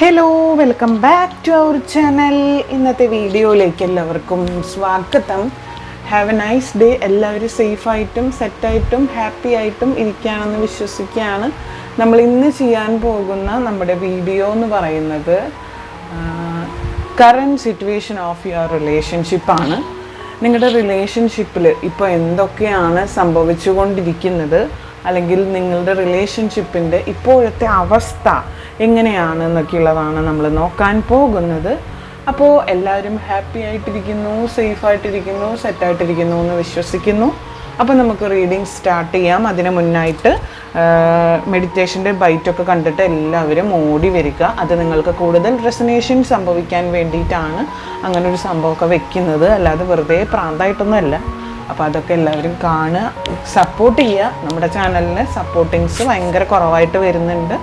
Hello, welcome back to our channel. ഇന്നത്തെ വീഡിയോയിലേക്ക് എല്ലാവർക്കും സ്വാഗതം. Have a nice day. എല്ലാവരും സേഫായിട്ടും സെറ്റായിട്ടും ഹാപ്പി ആയിട്ടും ഇരിക്കുകയാണെന്ന് വിശ്വസിക്കുകയാണ്. നമ്മൾ ഇന്ന് ചെയ്യാൻ പോകുന്ന നമ്മുടെ വീഡിയോ എന്ന് പറയുന്നത് കറൻറ്റ് സിറ്റുവേഷൻ ഓഫ് യുവർ റിലേഷൻഷിപ്പാണ്. നിങ്ങളുടെ റിലേഷൻഷിപ്പിൽ ഇപ്പോൾ എന്തൊക്കെയാണ് സംഭവിച്ചുകൊണ്ടിരിക്കുന്നത്, അല്ലെങ്കിൽ നിങ്ങളുടെ റിലേഷൻഷിപ്പിൻ്റെ ഇപ്പോഴത്തെ അവസ്ഥ എങ്ങനെയാണ് എന്നൊക്കെയുള്ളതാണ് നമ്മൾ നോക്കാൻ പോകുന്നത്. അപ്പോൾ എല്ലാവരും ഹാപ്പി ആയിട്ടിരിക്കുന്നു, സേഫായിട്ടിരിക്കുന്നു, സെറ്റായിട്ടിരിക്കുന്നു എന്ന് വിശ്വസിക്കുന്നു. അപ്പോൾ നമുക്ക് റീഡിങ് സ്റ്റാർട്ട് ചെയ്യാം. അതിന് മുന്നായിട്ട് മെഡിറ്റേഷൻ്റെ ബൈറ്റൊക്കെ കണ്ടിട്ട് എല്ലാവരും ഓടി വരിക. അത് നിങ്ങൾക്ക് കൂടുതൽ റെസനേഷൻ സംഭവിക്കാൻ വേണ്ടിയിട്ടാണ് അങ്ങനൊരു സംഭവമൊക്കെ വെക്കുന്നത്, അല്ലാതെ വെറുതെ പ്രാന്തായിട്ടൊന്നുമല്ല. അപ്പോൾ അതൊക്കെ എല്ലാവരും കാണുക, സപ്പോർട്ട് ചെയ്യുക. നമ്മുടെ ചാനലിന് സപ്പോർട്ടിങ്സ് ഭയങ്കര കുറവായിട്ട് വരുന്നുണ്ട്.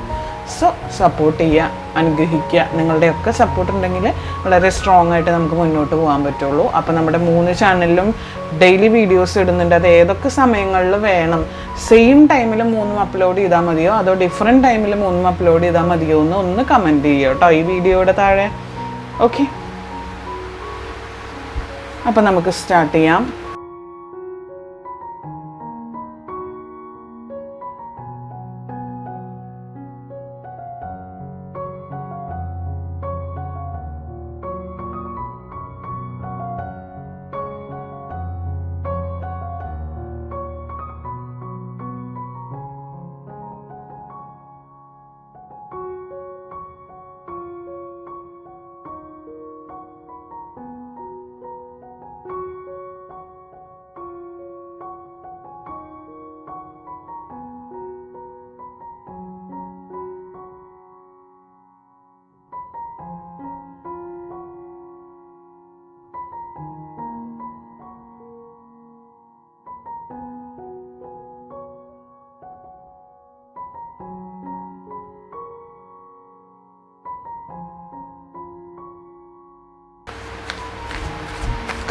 സോ സപ്പോർട്ട് ചെയ്യുക, അനുഗ്രഹിക്കുക. നിങ്ങളുടെയൊക്കെ സപ്പോർട്ട് ഉണ്ടെങ്കിൽ വളരെ സ്ട്രോങ് ആയിട്ട് നമുക്ക് മുന്നോട്ട് പോകാൻ പറ്റുള്ളൂ. അപ്പോൾ നമ്മുടെ 3 ചാനലിലും ഡെയിലി വീഡിയോസ് ഇടുന്നുണ്ട്. അത് ഏതൊക്കെ സമയങ്ങളിൽ വേണം, സെയിം ടൈമിൽ 3 അപ്ലോഡ് ചെയ്താൽ മതിയോ അതോ ഡിഫറെൻറ്റ് ടൈമിൽ 3 അപ്ലോഡ് ചെയ്താൽ മതിയോ എന്ന് ഒന്ന് കമൻറ്റ് ചെയ്യുക കേട്ടോ ഈ വീഡിയോയുടെ താഴെ. ഓക്കെ, അപ്പോൾ നമുക്ക് സ്റ്റാർട്ട് ചെയ്യാം.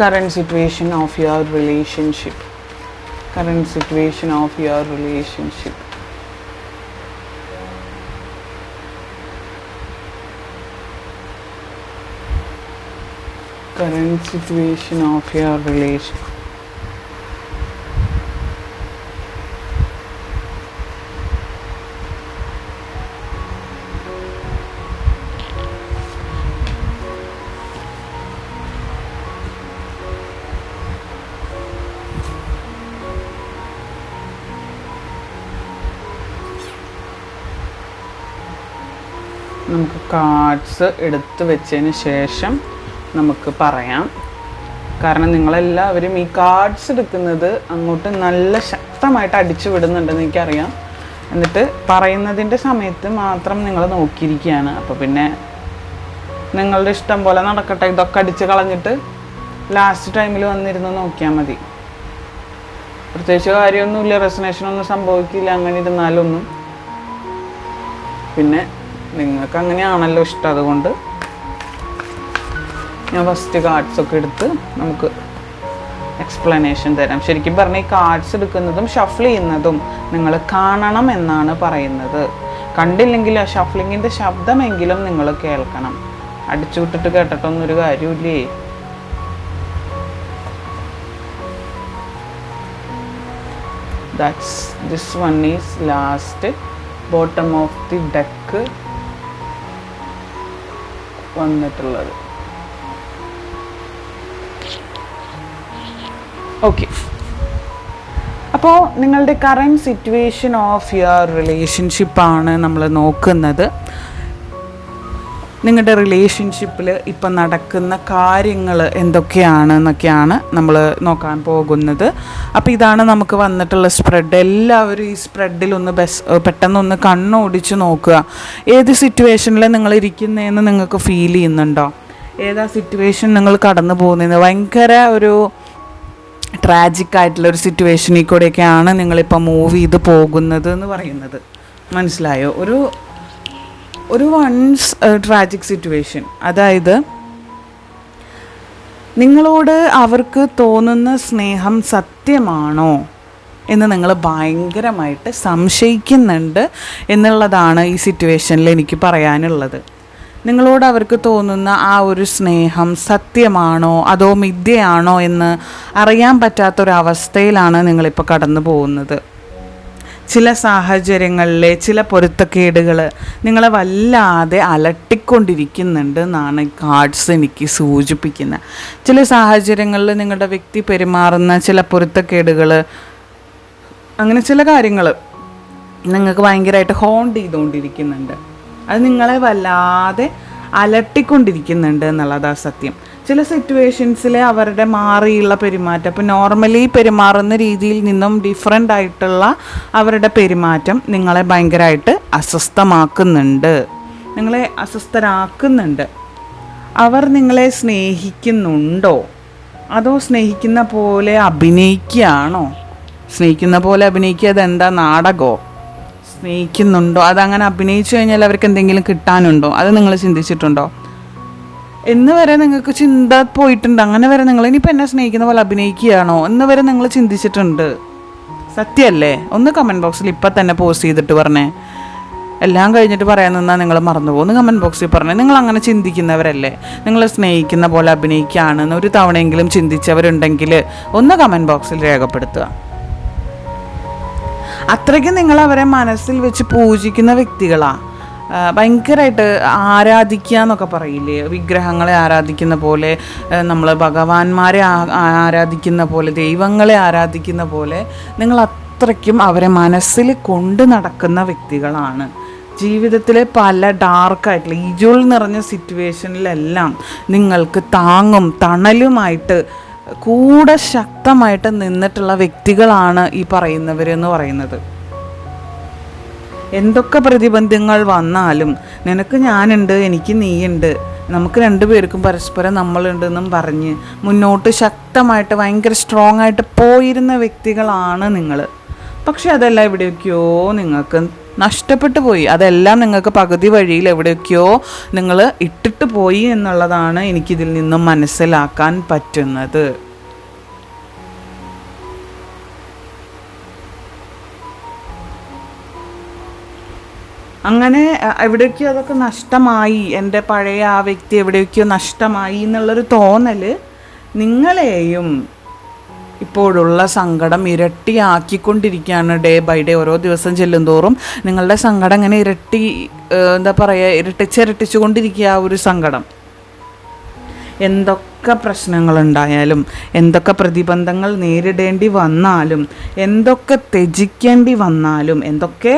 Current situation of your relationship. Current situation of your relationship. Current situation of your relationship. നമുക്ക് കാർഡ്സ് എടുത്ത് വെച്ചതിന് ശേഷം നമുക്ക് പറയാം. കാരണം നിങ്ങളെല്ലാവരും ഈ കാർഡ്സ് എടുക്കുന്നത് അങ്ങോട്ട് നല്ല ശക്തമായിട്ട് അടിച്ചു വിടുന്നുണ്ടെന്ന് എനിക്കറിയാം. എന്നിട്ട് പറയുന്നതിൻ്റെ സമയത്ത് മാത്രം നിങ്ങൾ നോക്കിയിരിക്കുകയാണ്. അപ്പോൾ പിന്നെ നിങ്ങളുടെ ഇഷ്ടം പോലെ നടക്കട്ടെ, ഇതൊക്കെ അടിച്ച് കളഞ്ഞിട്ട് ലാസ്റ്റ് ടൈമിൽ വന്നിരുന്ന് നോക്കിയാൽ മതി. പ്രത്യേകിച്ച് കാര്യമൊന്നുമില്ല, റെസനേഷനൊന്നും സംഭവിക്കില്ല അങ്ങനെ ഇരുന്നാലൊന്നും. പിന്നെ നിങ്ങൾക്ക് അങ്ങനെയാണല്ലോ ഇഷ്ടം, അതുകൊണ്ട് ഞാൻ ഫസ്റ്റ് കാർഡ്സൊക്കെ എടുത്ത് നമുക്ക് എക്സ്പ്ലനേഷൻ തരാം. ശരിക്കും പറഞ്ഞാൽ ഈ കാർഡ്സ് എടുക്കുന്നതും ഷഫിൾ ചെയ്യുന്നതും നിങ്ങൾ കാണണം എന്നാണ് പറയുന്നത്. കണ്ടില്ലെങ്കിൽ ആ ഷഫ്ലിങ്ങിൻ്റെ ശബ്ദമെങ്കിലും നിങ്ങൾ കേൾക്കണം. അടിച്ചു വിട്ടിട്ട് കേട്ടിട്ടൊന്നൊരു കാര്യമില്ലേ. This one is last bottom of the deck വന്നിട്ടുള്ളത്. ഓക്കെ, അപ്പോൾ നിങ്ങളുടെ കറൻറ്റ് സിറ്റുവേഷൻ ഓഫ് യുവർ റിലേഷൻഷിപ്പാണ് നമ്മൾ നോക്കുന്നത്. നിങ്ങളുടെ റിലേഷൻഷിപ്പിൽ ഇപ്പം നടക്കുന്ന കാര്യങ്ങൾ എന്തൊക്കെയാണെന്നൊക്കെയാണ് നമ്മൾ നോക്കാൻ പോകുന്നത്. അപ്പോൾ ഇതാണ് നമുക്ക് വന്നിട്ടുള്ള സ്പ്രെഡ്. എല്ലാവരും ഈ സ്പ്രെഡിലൊന്ന് പെട്ടെന്നൊന്ന് കണ്ണോടിച്ച് നോക്കുക. ഏത് സിറ്റുവേഷനിൽ നിങ്ങൾ ഇരിക്കുന്നതെന്ന് നിങ്ങൾക്ക് ഫീൽ ചെയ്യുന്നുണ്ടോ? ഏതാ സിറ്റുവേഷൻ നിങ്ങൾ കടന്നു പോകുന്നത്? ഭയങ്കര ഒരു ട്രാജിക്കായിട്ടുള്ളൊരു സിറ്റുവേഷനിൽ കൂടെയൊക്കെയാണ് നിങ്ങളിപ്പോൾ മൂവ് ചെയ്ത് പോകുന്നത് എന്ന് പറയുന്നത്. മനസ്സിലായോ? ഒരു വൺസ് ട്രാജിക് സിറ്റുവേഷൻ. അതായത് നിങ്ങളോട് അവർക്ക് തോന്നുന്ന സ്നേഹം സത്യമാണോ എന്ന് നിങ്ങൾ ഭയങ്കരമായിട്ട് സംശയിക്കുന്നുണ്ട് എന്നുള്ളതാണ് ഈ സിറ്റുവേഷനിൽ എനിക്ക് പറയാനുള്ളത്. നിങ്ങളോട് അവർക്ക് തോന്നുന്ന ആ ഒരു സ്നേഹം സത്യമാണോ അതോ മിഥ്യയാണോ എന്ന് അറിയാൻ പറ്റാത്തൊരവസ്ഥയിലാണ് നിങ്ങളിപ്പോൾ കടന്നു പോകുന്നത്. ചില സാഹചര്യങ്ങളിലെ ചില പൊരുത്തക്കേടുകൾ നിങ്ങളെ വല്ലാതെ അലട്ടിക്കൊണ്ടിരിക്കുന്നുണ്ട് എന്നാണ് കാർഡ്സ് എനിക്ക് സൂചിപ്പിക്കുന്നത്. ചില സാഹചര്യങ്ങളിൽ നിങ്ങളുടെ വ്യക്തി പെരുമാറുന്ന ചില പൊരുത്തക്കേടുകൾ, അങ്ങനെ ചില കാര്യങ്ങൾ നിങ്ങൾക്ക് ഭയങ്കരമായിട്ട് ഹോണ്ട് ചെയ്തുകൊണ്ടിരിക്കുന്നുണ്ട്. അത് നിങ്ങളെ വല്ലാതെ അലട്ടിക്കൊണ്ടിരിക്കുന്നുണ്ട് എന്നുള്ളതാണ് സത്യം. ചില സിറ്റുവേഷൻസിൽ അവരുടെ മാറിയുള്ള പെരുമാറ്റം, ഇപ്പോൾ നോർമലി പെരുമാറുന്ന രീതിയിൽ നിന്നും ഡിഫറെൻ്റ് ആയിട്ടുള്ള അവരുടെ പെരുമാറ്റം നിങ്ങളെ ഭയങ്കരമായിട്ട് അസ്വസ്ഥമാക്കുന്നുണ്ട്, നിങ്ങളെ അസ്വസ്ഥരാക്കുന്നുണ്ട്. അവർ നിങ്ങളെ സ്നേഹിക്കുന്നുണ്ടോ അതോ സ്നേഹിക്കുന്ന പോലെ അഭിനയിക്കുകയാണോ? സ്നേഹിക്കുന്ന പോലെ അഭിനയിക്കുക അതെന്താ, നാടകമോ? സ്നേഹിക്കുന്നുണ്ടോ? അതങ്ങനെ അഭിനയിച്ചു കഴിഞ്ഞാൽ അവർക്ക് എന്തെങ്കിലും കിട്ടാനുണ്ടോ? അത് നിങ്ങൾ ചിന്തിച്ചിട്ടുണ്ടോ? എന്ന് വരെ നിങ്ങൾക്ക് ചിന്ത പോയിട്ടുണ്ട്. അങ്ങനെ വരെ നിങ്ങൾ ഇനിയിപ്പോൾ എന്നെ സ്നേഹിക്കുന്ന പോലെ അഭിനയിക്കുകയാണോ എന്ന് വരെ നിങ്ങൾ ചിന്തിച്ചിട്ടുണ്ട്. സത്യമല്ലേ? ഒന്ന് കമൻറ്റ് ബോക്സിൽ ഇപ്പം തന്നെ പോസ്റ്റ് ചെയ്തിട്ട് പറഞ്ഞേ. എല്ലാം കഴിഞ്ഞിട്ട് പറയാൻ നിന്നാൽ നിങ്ങൾ മറന്നുപോകും. ഒന്ന് കമൻറ്റ് ബോക്സിൽ പറഞ്ഞേ. നിങ്ങൾ അങ്ങനെ ചിന്തിക്കുന്നവരല്ലേ? നിങ്ങൾ സ്നേഹിക്കുന്ന പോലെ അഭിനയിക്കുകയാണെന്ന് ഒരു തവണയെങ്കിലും ചിന്തിച്ചവരുണ്ടെങ്കിൽ ഒന്ന് കമൻറ്റ് ബോക്സിൽ രേഖപ്പെടുത്തുക. അത്രയ്ക്ക് നിങ്ങൾ അവരെ മനസ്സിൽ വെച്ച് പൂജിക്കുന്ന വ്യക്തികളാണ്. ഭയങ്കരമായിട്ട് ആരാധിക്കുക എന്നൊക്കെ പറയില്ലേ, വിഗ്രഹങ്ങളെ ആരാധിക്കുന്ന പോലെ, നമ്മൾ ഭഗവാന്മാരെ ആരാധിക്കുന്ന പോലെ, ദൈവങ്ങളെ ആരാധിക്കുന്ന പോലെ നിങ്ങൾ അത്രയ്ക്കും അവരെ മനസ്സിൽ കൊണ്ട് നടക്കുന്ന വ്യക്തികളാണ്. ജീവിതത്തിലെ പല ഡാർക്കായിട്ടുള്ള ഇരുൾ നിറഞ്ഞ സിറ്റുവേഷനിലെല്ലാം നിങ്ങൾക്ക് താങ്ങും തണലുമായിട്ട് കൂടെ ശക്തമായിട്ട് നിന്നിട്ടുള്ള വ്യക്തികളാണ് ഈ പറയുന്നവരെന്ന് പറയുന്നത്. എന്തൊക്കെ പ്രതിബന്ധങ്ങൾ വന്നാലും നിനക്ക് ഞാനുണ്ട്, എനിക്ക് നീയുണ്ട്, നമുക്ക് രണ്ടുപേർക്കും പരസ്പരം നമ്മളുണ്ടെന്നും പറഞ്ഞ് മുന്നോട്ട് ശക്തമായിട്ട് ഭയങ്കര സ്ട്രോങ് ആയിട്ട് പോയിരുന്ന വ്യക്തികളാണ് നിങ്ങൾ. പക്ഷെ അതെല്ലാം എവിടെയൊക്കെയോ നിങ്ങൾക്ക് നഷ്ടപ്പെട്ടു പോയി. അതെല്ലാം നിങ്ങൾക്ക് പകുതി വഴിയിൽ എവിടെയൊക്കെയോ നിങ്ങൾ ഇട്ടിട്ട് പോയി എന്നുള്ളതാണ് എനിക്കിതിൽ നിന്നും മനസ്സിലാക്കാൻ പറ്റുന്നത്. അങ്ങനെ എവിടെയൊക്കെയോ അതൊക്കെ നഷ്ടമായി, എൻ്റെ പഴയ ആ വ്യക്തി എവിടെയൊക്കെയോ നഷ്ടമായി എന്നുള്ളൊരു തോന്നൽ നിങ്ങളെയും ഇപ്പോഴുള്ള സങ്കടം ഇരട്ടിയാക്കിക്കൊണ്ടിരിക്കുകയാണ്. ഡേ ബൈ ഡേ, ഓരോ ദിവസം ചെല്ലുന്തോറും നിങ്ങളുടെ സങ്കടം ഇങ്ങനെ ഇരട്ടിച്ചു കൊണ്ടിരിക്കുക. ആ ഒരു സങ്കടം എന്തൊക്കെ പ്രശ്നങ്ങളുണ്ടായാലും, എന്തൊക്കെ പ്രതിബന്ധങ്ങൾ നേരിടേണ്ടി വന്നാലും, എന്തൊക്കെ ത്യജിക്കേണ്ടി വന്നാലും, എന്തൊക്കെ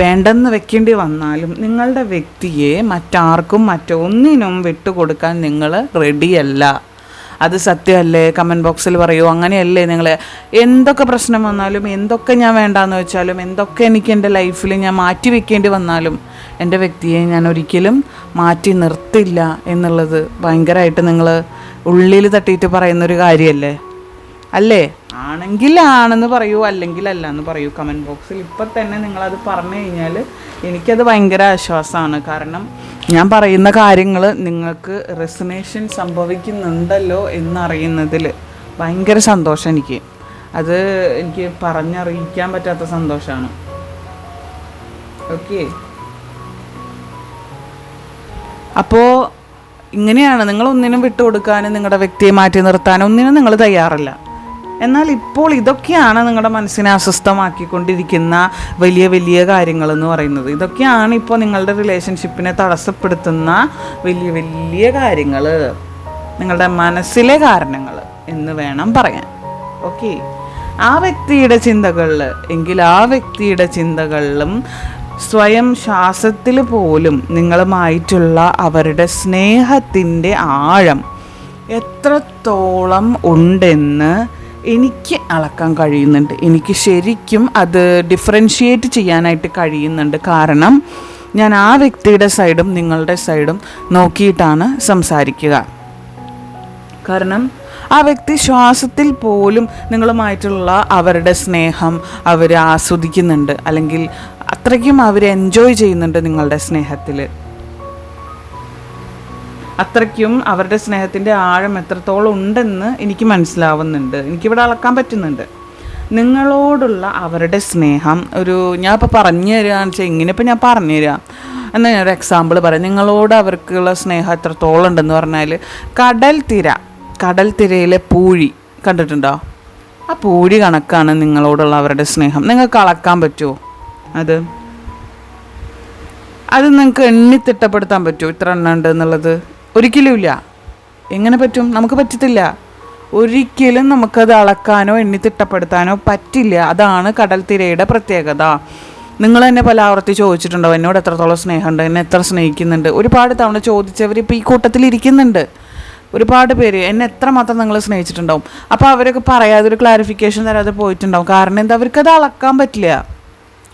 വേണ്ടെന്ന് വെക്കേണ്ടി വന്നാലും നിങ്ങളുടെ വ്യക്തിയെ മറ്റാർക്കും മറ്റൊന്നിനും വിട്ടുകൊടുക്കാൻ നിങ്ങൾ റെഡിയല്ല. അത് സത്യമല്ലേ? കമൻറ്റ് ബോക്സിൽ പറയൂ. അങ്ങനെയല്ലേ നിങ്ങൾ? എന്തൊക്കെ പ്രശ്നം വന്നാലും, എന്തൊക്കെ ഞാൻ വേണ്ടാന്ന് വെച്ചാലും, എന്തൊക്കെ എനിക്ക് എൻ്റെ ലൈഫിൽ ഞാൻ മാറ്റി വെക്കേണ്ടി വന്നാലും എൻ്റെ വ്യക്തിയെ ഞാൻ ഒരിക്കലും മാറ്റി നിർത്തില്ല എന്നുള്ളത് ഭയങ്കരമായിട്ട് നിങ്ങൾ ഉള്ളിൽ തട്ടിയിട്ട് പറയുന്നൊരു കാര്യമല്ലേ? അല്ലേ? ആണെങ്കിൽ ആണെന്ന് പറയൂ, അല്ലെങ്കിൽ അല്ല എന്ന് പറയൂ. കമൻറ്റ് ബോക്സിൽ ഇപ്പം തന്നെ നിങ്ങളത് പറഞ്ഞു കഴിഞ്ഞാൽ എനിക്കത് ഭയങ്കര ആശ്വാസമാണ്. കാരണം ഞാൻ പറയുന്ന കാര്യങ്ങൾ നിങ്ങൾക്ക് റെസൊനേഷൻ സംഭവിക്കുന്നുണ്ടല്ലോ എന്നറിയുന്നതിൽ ഭയങ്കര സന്തോഷം എനിക്ക്. അത് എനിക്ക് പറഞ്ഞറിയിക്കാൻ പറ്റാത്ത സന്തോഷമാണ്. ഓക്കെ, അപ്പോൾ ഇങ്ങനെയാണ്. നിങ്ങളൊന്നിനും വിട്ടുകൊടുക്കാനും നിങ്ങളുടെ വ്യക്തിയെ മാറ്റി നിർത്താനും ഒന്നിനും നിങ്ങൾ തയ്യാറല്ല. എന്നാൽ ഇപ്പോൾ ഇതൊക്കെയാണ് നിങ്ങളുടെ മനസ്സിനെ അസ്വസ്ഥമാക്കിക്കൊണ്ടിരിക്കുന്ന വലിയ വലിയ കാര്യങ്ങളെന്ന് പറയുന്നത്. ഇതൊക്കെയാണ് ഇപ്പോൾ നിങ്ങളുടെ റിലേഷൻഷിപ്പിനെ തടസ്സപ്പെടുത്തുന്ന വലിയ വലിയ കാര്യങ്ങൾ, നിങ്ങളുടെ മനസ്സിലെ കാരണങ്ങൾ എന്ന് വേണം പറയാൻ. ഓക്കെ, ആ വ്യക്തിയുടെ ചിന്തകളിൽ എങ്കിൽ ആ വ്യക്തിയുടെ ചിന്തകളിലും സ്വയം ശ്വാസത്തിൽ പോലും നിങ്ങളുമായിട്ടുള്ള അവരുടെ സ്നേഹത്തിൻ്റെ ആഴം എത്രത്തോളം ഉണ്ടെന്ന് എനിക്ക് അളക്കാൻ കഴിയുന്നുണ്ട്. എനിക്ക് ശരിക്കും അത് ഡിഫറൻഷിയേറ്റ് ചെയ്യാനായിട്ട് കഴിയുന്നുണ്ട്. കാരണം ഞാൻ ആ വ്യക്തിയുടെ സൈഡും നിങ്ങളുടെ സൈഡും നോക്കിയിട്ടാണ് സംസാരിക്കുക. കാരണം ആ വ്യക്തി ശ്വാസത്തിൽ പോലും നിങ്ങളുമായിട്ടുള്ള അവരുടെ സ്നേഹം അവർ ആസ്വദിക്കുന്നുണ്ട്, അല്ലെങ്കിൽ അത്രയ്ക്കും അവർ എൻജോയ് ചെയ്യുന്നുണ്ട് നിങ്ങളുടെ സ്നേഹത്തിൽ. അത്രയ്ക്കും അവരുടെ സ്നേഹത്തിൻ്റെ ആഴം എത്രത്തോളം ഉണ്ടെന്ന് എനിക്ക് മനസ്സിലാവുന്നുണ്ട്, എനിക്കിവിടെ അളക്കാൻ പറ്റുന്നുണ്ട്. നിങ്ങളോടുള്ള അവരുടെ സ്നേഹം ഒരു ഞാൻ ഇപ്പോൾ പറഞ്ഞു തരികയെന്ന് വെച്ചാൽ ഇങ്ങനെ ഇപ്പോൾ ഞാൻ പറഞ്ഞു തരാം. എന്നാൽ ഞാനൊരു എക്സാമ്പിൾ പറയാം. നിങ്ങളോട് അവർക്കുള്ള സ്നേഹം എത്രത്തോളം ഉണ്ടെന്ന് പറഞ്ഞാൽ, കടൽ തിരയിലെ പൂഴി കണ്ടിട്ടുണ്ടോ? ആ പൂഴി കണക്കാണ് നിങ്ങളോടുള്ള അവരുടെ സ്നേഹം. നിങ്ങൾക്ക് അളക്കാൻ പറ്റുമോ? അത് നിങ്ങൾക്ക് എണ്ണി തിട്ടപ്പെടുത്താൻ പറ്റുമോ ഇത്ര എണ്ണം ഉണ്ട് എന്നുള്ളത്? ഒരിക്കലുമില്ല. എങ്ങനെ പറ്റും? നമുക്ക് പറ്റത്തില്ല. ഒരിക്കലും നമുക്കത് അളക്കാനോ എണ്ണി തിട്ടപ്പെടുത്താനോ പറ്റില്ല. അതാണ് കടൽ തിരയുടെ പ്രത്യേകത. നിങ്ങൾ തന്നെ പല ആവർത്തി ചോദിച്ചിട്ടുണ്ടോ എന്നോട് എത്രത്തോളം സ്നേഹമുണ്ട്, എന്നെ എത്ര സ്നേഹിക്കുന്നുണ്ട്? ഒരുപാട് തവണ ചോദിച്ചവർ ഇപ്പോൾ ഈ കൂട്ടത്തിലിരിക്കുന്നുണ്ട്. ഒരുപാട് പേര് എന്നെ എത്രമാത്രം നിങ്ങൾ സ്നേഹിച്ചിട്ടുണ്ടാവും. അപ്പോൾ അവരൊക്കെ പറയാതെ ഒരു ക്ലാരിഫിക്കേഷൻ തരാതെ പോയിട്ടുണ്ടാവും. കാരണം എന്താ? അവർക്കത് അളക്കാൻ പറ്റില്ല.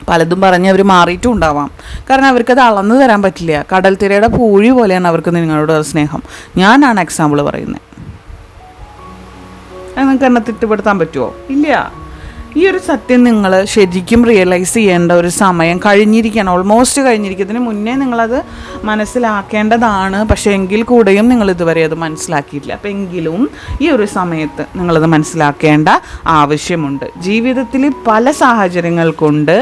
പലതും പറഞ്ഞ് അവർ മാറിയിട്ടും ഉണ്ടാവാം. കാരണം അവർക്കത് അളന്ന് തരാൻ പറ്റില്ല. കടൽ തിരയുടെ പൂഴി പോലെയാണ് അവർക്ക് നിങ്ങളോട് സ്നേഹം. ഞാനാണ് എക്സാമ്പിൾ പറയുന്നത്. അത് നിങ്ങൾക്ക് എന്നെ തിട്ടപ്പെടുത്താൻ പറ്റുമോ? ഇല്ല. ഈ ഒരു സത്യം നിങ്ങൾ ശരിക്കും റിയലൈസ് ചെയ്യേണ്ട ഒരു സമയം കഴിഞ്ഞിരിക്കുകയാണ്. ഓൾമോസ്റ്റ് കഴിഞ്ഞിരിക്കും. ഇതിന് മുന്നേ നിങ്ങളത് മനസ്സിലാക്കേണ്ടതാണ്. പക്ഷേ എങ്കിൽ കൂടെയും നിങ്ങൾ ഇതുവരെ അത് മനസ്സിലാക്കിയിട്ടില്ല. അപ്പം എങ്കിലും ഈ ഒരു സമയത്ത് നിങ്ങളത് മനസ്സിലാക്കേണ്ട ആവശ്യമുണ്ട്. ജീവിതത്തിൽ പല സാഹചര്യങ്ങൾ കൊണ്ട്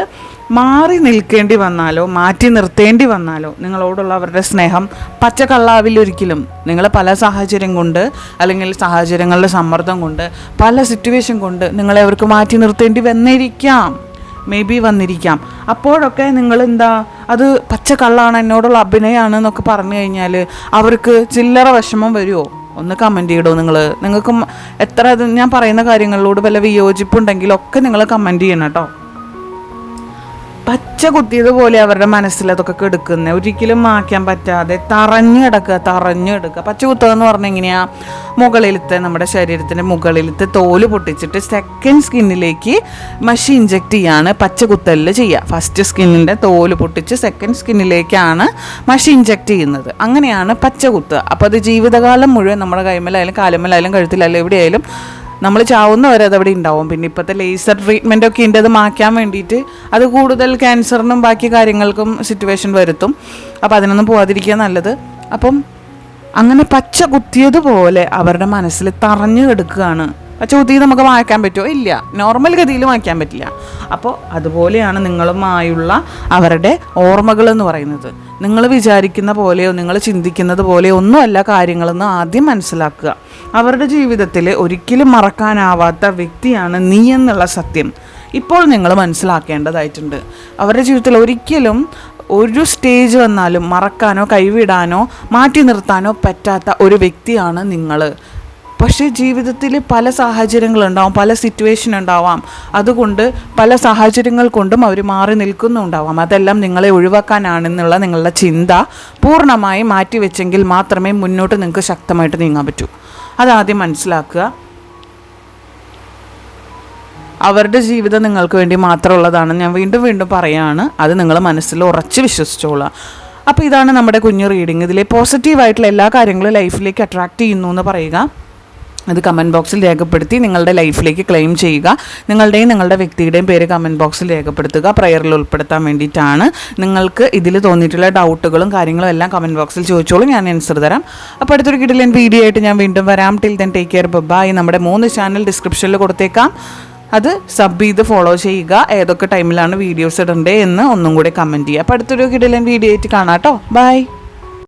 മാറി നിൽക്കേണ്ടി വന്നാലോ മാറ്റി നിർത്തേണ്ടി വന്നാലോ നിങ്ങളോടുള്ള അവരുടെ സ്നേഹം പച്ചക്കള്ളാവിലൊരിക്കലും. നിങ്ങൾ പല സാഹചര്യം കൊണ്ട് അല്ലെങ്കിൽ സാഹചര്യങ്ങളുടെ സമ്മർദ്ദം കൊണ്ട് പല സിറ്റുവേഷൻ കൊണ്ട് നിങ്ങളെ അവർക്ക് മാറ്റി നിർത്തേണ്ടി വന്നിരിക്കാം. അപ്പോഴൊക്കെ നിങ്ങളെന്താ അത് പച്ചക്കള്ളാണ്, എന്നോടുള്ള അഭിനയമാണ് എന്നൊക്കെ പറഞ്ഞു കഴിഞ്ഞാൽ അവർക്ക് ചില്ലറ വിഷമം വരുമോ? ഒന്ന് കമൻറ്റ് ചെയ്യടോ. നിങ്ങൾക്ക് എത്ര ഞാൻ പറയുന്ന കാര്യങ്ങളിലോട് വല്ല വിയോജിപ്പുണ്ടെങ്കിലൊക്കെ നിങ്ങൾ കമൻറ്റ് ചെയ്യണം കേട്ടോ. പച്ച കുത്തിയതുപോലെ അവരുടെ മനസ്സിൽ അതൊക്കെ കെടുക്കുന്നത്, ഒരിക്കലും മാറ്റാൻ പറ്റാതെ തറഞ്ഞു കിടക്കുക. പച്ച കുത്തുക എന്ന് പറഞ്ഞാൽ എങ്ങനെയാ? നമ്മുടെ ശരീരത്തിൻ്റെ മുകളിലത്തെ തോല് പൊട്ടിച്ചിട്ട് സെക്കൻഡ് സ്കിന്നിലേക്ക് മഷി ഇഞ്ചെക്റ്റ് ചെയ്യാണ് പച്ച കുത്തലിൽ ചെയ്യുക. ഫസ്റ്റ് സ്കിന്നിൻ്റെ തോല് പൊട്ടിച്ച് സെക്കൻഡ് സ്കിന്നിലേക്കാണ് മഷി ഇഞ്ചെക്റ്റ് ചെയ്യുന്നത്. അങ്ങനെയാണ് പച്ച കുത്തുക. അപ്പോൾ അത് ജീവിതകാലം മുഴുവൻ നമ്മുടെ കൈമേലായാലും കാലുമേലായാലും കഴുത്തിലായാലും എവിടെയായാലും നമ്മൾ ചാവുന്നവരെ അതവിടെ ഉണ്ടാവും. പിന്നെ ഇപ്പോഴത്തെ ലേസർ ട്രീറ്റ്മെൻറ്റൊക്കെ ഉണ്ട്. അത് മാറ്റാൻ വേണ്ടിയിട്ട് അത് കൂടുതൽ ക്യാൻസറിനും ബാക്കി കാര്യങ്ങൾക്കും സിറ്റുവേഷൻ വരുത്തും. അപ്പോൾ അതിനൊന്നും പോകാതിരിക്കുക നല്ലത്. അപ്പം അങ്ങനെ പച്ച കുത്തിയതുപോലെ അവരുടെ മനസ്സിൽ തറഞ്ഞു കിടക്കുകയാണ്. പച്ച കുത്തിയത് നമുക്ക് മായ്ക്കാൻ പറ്റുമോ? ഇല്ല. നോർമൽ ഗതിയിൽ മായ്ക്കാൻ പറ്റില്ല. അപ്പോൾ അതുപോലെയാണ് നിങ്ങളുമായുള്ള അവരുടെ ഓർമ്മകൾ എന്ന് പറയുന്നത്. നിങ്ങൾ വിചാരിക്കുന്ന പോലെയോ നിങ്ങൾ ചിന്തിക്കുന്നത് പോലെയോ ഒന്നുമല്ല കാര്യങ്ങളെന്ന് ആദ്യം മനസ്സിലാക്കുക. അവരുടെ ജീവിതത്തിൽ ഒരിക്കലും മറക്കാനാവാത്ത വ്യക്തിയാണ് നീ എന്നുള്ള സത്യം ഇപ്പോൾ നിങ്ങൾ മനസ്സിലാക്കേണ്ടതായിട്ടുണ്ട്. അവരുടെ ജീവിതത്തിൽ ഒരിക്കലും ഒരു സ്റ്റേജ് വന്നാലും മറക്കാനോ കൈവിടാനോ മാറ്റി നിർത്താനോ പറ്റാത്ത ഒരു വ്യക്തിയാണ് നിങ്ങൾ. പക്ഷേ ജീവിതത്തിൽ പല സാഹചര്യങ്ങളുണ്ടാവാം, പല സിറ്റുവേഷൻ ഉണ്ടാവാം. അതുകൊണ്ട് പല സാഹചര്യങ്ങൾ കൊണ്ടും അവർ മാറി നിൽക്കുന്നുണ്ടാവാം. അതെല്ലാം നിങ്ങളെ ഒഴിവാക്കാനാണെന്നുള്ള നിങ്ങളുടെ ചിന്ത പൂർണ്ണമായി മാറ്റിവെച്ചെങ്കിൽ മാത്രമേ മുന്നോട്ട് നിങ്ങൾക്ക് ശക്തമായിട്ട് നീങ്ങാൻ പറ്റൂ. അതാദ്യം മനസ്സിലാക്കുക. അവരുടെ ജീവിതം നിങ്ങൾക്ക് വേണ്ടി മാത്രമുള്ളതാണ്. ഞാൻ വീണ്ടും വീണ്ടും പറയുകയാണ്. അത് നിങ്ങൾ മനസ്സിൽ ഉറച്ച് വിശ്വസിച്ചോളാം. അപ്പോൾ ഇതാണ് നമ്മുടെ കുഞ്ഞു റീഡിങ്. ഇതിലെ പോസിറ്റീവായിട്ടുള്ള എല്ലാ കാര്യങ്ങളും ലൈഫിലേക്ക് അട്രാക്റ്റ് ചെയ്യുന്നു എന്ന് പറയുക. അത് കമൻറ്റ് ബോക്സിൽ രേഖപ്പെടുത്തി നിങ്ങളുടെ ലൈഫിലേക്ക് ക്ലെയിം ചെയ്യുക. നിങ്ങളുടെ വ്യക്തിയുടെയും പേര് കമൻറ്റ് ബോക്സിൽ രേഖപ്പെടുത്തുക. പ്രയറിൽ ഉൾപ്പെടുത്താൻ വേണ്ടിയിട്ടാണ്. നിങ്ങൾക്ക് ഇതിൽ തോന്നിയിട്ടുള്ള ഡൗട്ടുകളും കാര്യങ്ങളും എല്ലാം കമൻറ്റ് ബോക്സിൽ ചോദിച്ചോളൂ, ഞാൻ ആൻസർ തരാം. അപ്പോൾ അടുത്തൊരു കിടിലൻ വീഡിയോ ആയിട്ട് ഞാൻ വീണ്ടും വരാം. Till then take care, bye. നമ്മുടെ 3 ചാനൽ ഡിസ്ക്രിപ്ഷനിൽ കൊടുത്തേക്കാം. അത് സബ് ചെയ്ത് ഫോളോ ചെയ്യുക. ഏതൊക്കെ ടൈമിലാണ് വീഡിയോസ് ഇടണ്ടേ എന്ന് ഒന്നും കൂടി കമൻറ്റ് ചെയ്യുക. അപ്പോൾ അടുത്തൊരു കിടിലൻ വീഡിയോ ആയിട്ട് കാണാം കേട്ടോ. ബൈ.